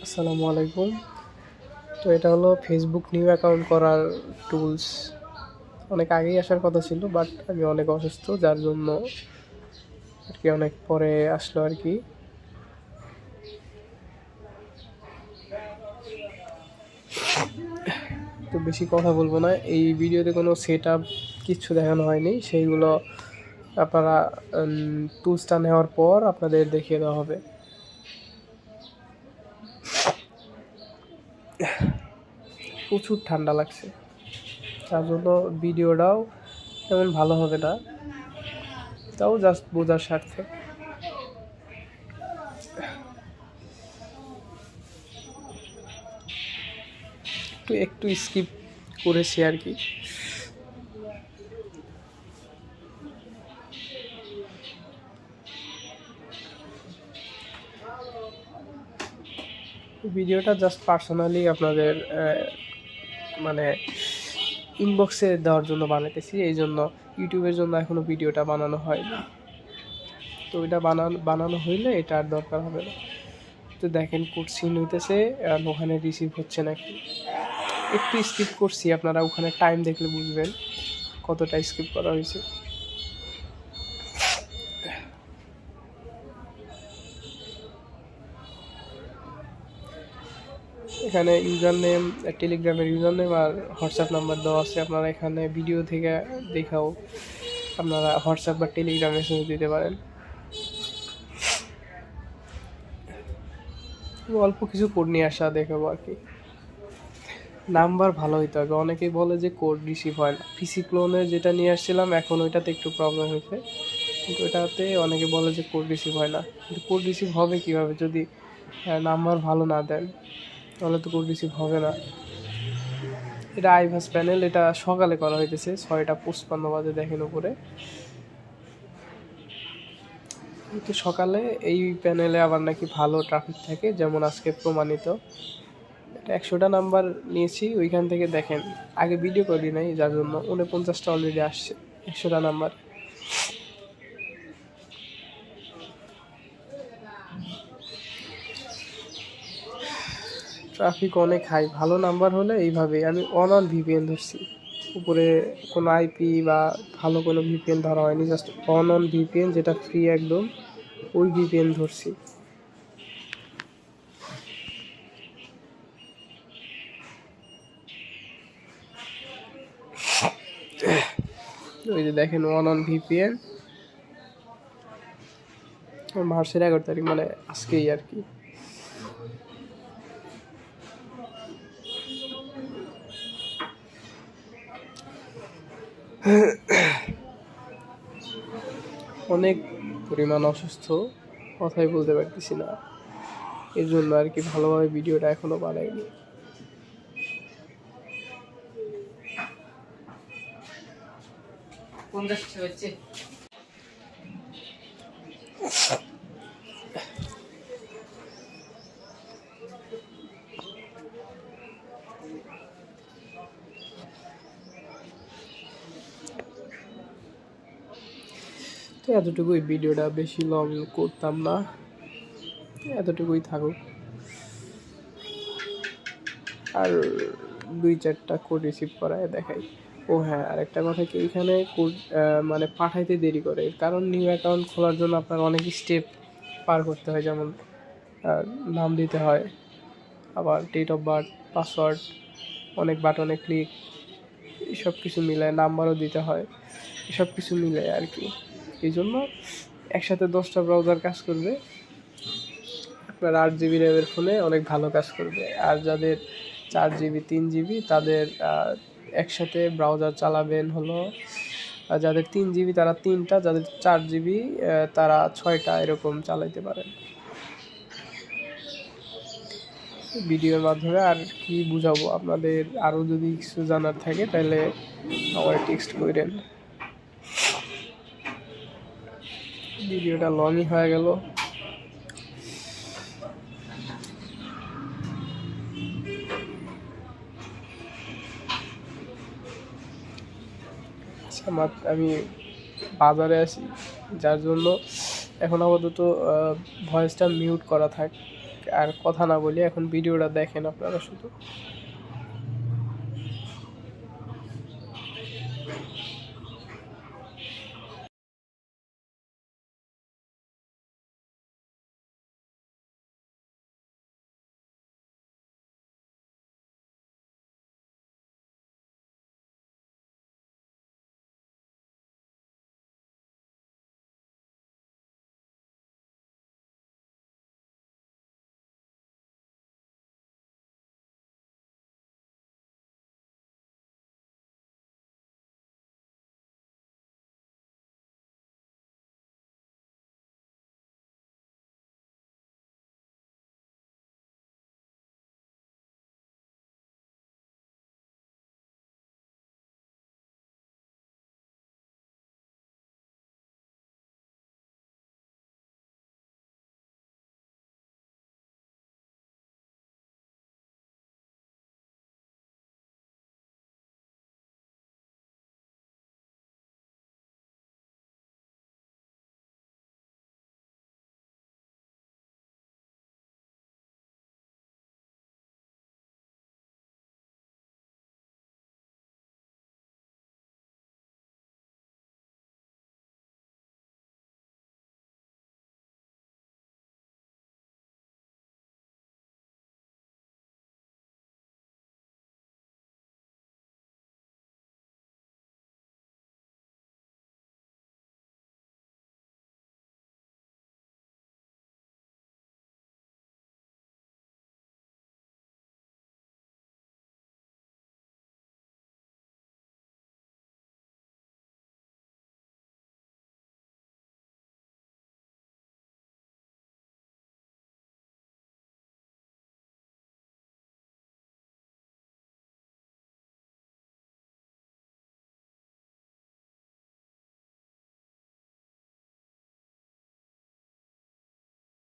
আসসালামু আলাইকুম। তো এটা হলো ফেসবুক নিউ অ্যাকাউন্ট করার টুলস। অনেক আগেই আসার কথা ছিল, বাট আমি অনেক অসুস্থ, যার জন্য আর কি অনেক পরে আসলো আর কি। তো বেশি কথা বলবো না, এই ভিডিওতে কোনো সেট আপ কিচ্ছু দেখানো হয়নি, সেইগুলো আপনারা টুলসটা নেওয়ার পর আপনাদের দেখিয়ে দেওয়া হবে। প্রচুর ঠান্ডা লাগছে, তার জন্য ভিডিওটাও তেমন ভালো হবে না, তাও জাস্ট বোঝার স্বার্থে। একটু স্কিপ করেছি আর কি। ভিডিওটা জাস্ট পার্সোনালি আপনাদের মানে ইনবক্সে দেওয়ার জন্য বানাইতেছি, এই জন্য ইউটিউবের জন্য এখনও ভিডিওটা বানানো হয়নি। তো এটা বানানো হইলে এটা আর দরকার হবে না। তো দেখেন কোড সিন হইতেছে, ওখানে রিসিভ হচ্ছে নাকি। একটু স্কিপ করছি, আপনারা ওখানে টাইম দেখলে বুঝবেন কতটা স্কিপ করা হয়েছে। এখানে ইউজার নেম, টেলিগ্রামের ইউজার নেম আর হোয়াটসঅ্যাপ নাম্বার দেওয়া আছে। আপনারা এখানে ভিডিও থেকে দেখাও আপনারা হোয়াটসঅ্যাপ বা টেলিগ্রাম মেসেজ দিতে পারেন। অল্প কিছু কোড নিয়ে আসা দেখাবো আর কি। নাম্বার ভালো হইতে হবে। অনেকেই বলে যে কোড রিসিভ হয় না। পিসি ক্লোনের যেটা নিয়ে আসছিলাম এখন ওইটাতে একটু প্রবলেম হয়েছে, কিন্তু ওইটাতে অনেকে বলে যে কোড রিসিভ হয় না। কিন্তু কোড রিসিভ হবে কীভাবে যদি নাম্বার ভালো না দেন? তাহলে তো কোড রিসিভ হবে না। এটা আইভাস প্যানেল, এটা সকালে করা হইতেছে 6:55 বাজে, দেখেন উপরে। কিন্তু সকালে এই প্যানেলে আবার নাকি ভালো ট্রাফিক থাকে, যেমন আজকে প্রমাণিত। 100টা নাম্বার নিয়েছি, ওইখান থেকে দেখেন আগে ভিডিও করি নাই, যার জন্য 49টা অলরেডি আসছে 100টা নাম্বার। ট্রাফিক অনেক হাই, ভালো নাম্বার হলে এইভাবে। আমি অন ভিপিএন ধরছি, উপরে কোনো আইপি বা ভালো কোনো ভিপিএন ধরা হয়নি, জাস্ট অন ভিপিএন যেটা ফ্রি একদম, ওই ভিপিএন ধরছি। ওই যে দেখেন অন ভিপিএন, মার্চের 11 তারিখ, মানে আজকেই আর কি। অনেক পরিমাণ অসুস্থ, কথাই বলতে পারতেছি না, এর জন্য আর কি ভালোভাবে ভিডিওটা এখনো বানাইনি। তো এতটুকুই, ভিডিওটা বেশি লং করতাম না, এতটুকুই থাকুক। আর 2-4টা কোড রিসিভ করায় দেখাই। ও হ্যাঁ, আরেকটা কথা কি, এখানে কোড মানে পাঠাইতে দেরি করে, কারণ নিউ অ্যাকাউন্ট খোলার জন্য আপনার অনেক স্টেপ পার করতে হয়, যেমন নাম দিতে হয়, আবার ডেট অফ বার্থ, পাসওয়ার্ড, অনেক বাটনে ক্লিক, এসব কিছু মিলায় নাম্বারও দিতে হয়, এসব কিছু মিলায় আর কি। এই জন্য একসাথে 10টা ব্রাউজার কাজ করবে, আপনার 8GB র্যামের ফোনে অনেক ভালো কাজ করবে। আর যাদের 4GB 3GB তাদের একসাথে ব্রাউজার চালাবেন হলো, যাদের 3GB তারা 3টা, যাদের 4GB তারা 6টা, এরকম চালাইতে পারেন। ভিডিওর মাধ্যমে আর কি বুঝাবো আপনাদের, আরও যদি কিছু জানার থাকে তাহলে আমার টেক্সট করেন। ভিডিওটা লংই হয়ে গেল। আমি বাজারে আছি, যার জন্য এখন আপাতত ভয়েসটা মিউট করা থাক, আর কথা না বলি, এখন ভিডিওটা দেখেন আপনারা শুধু।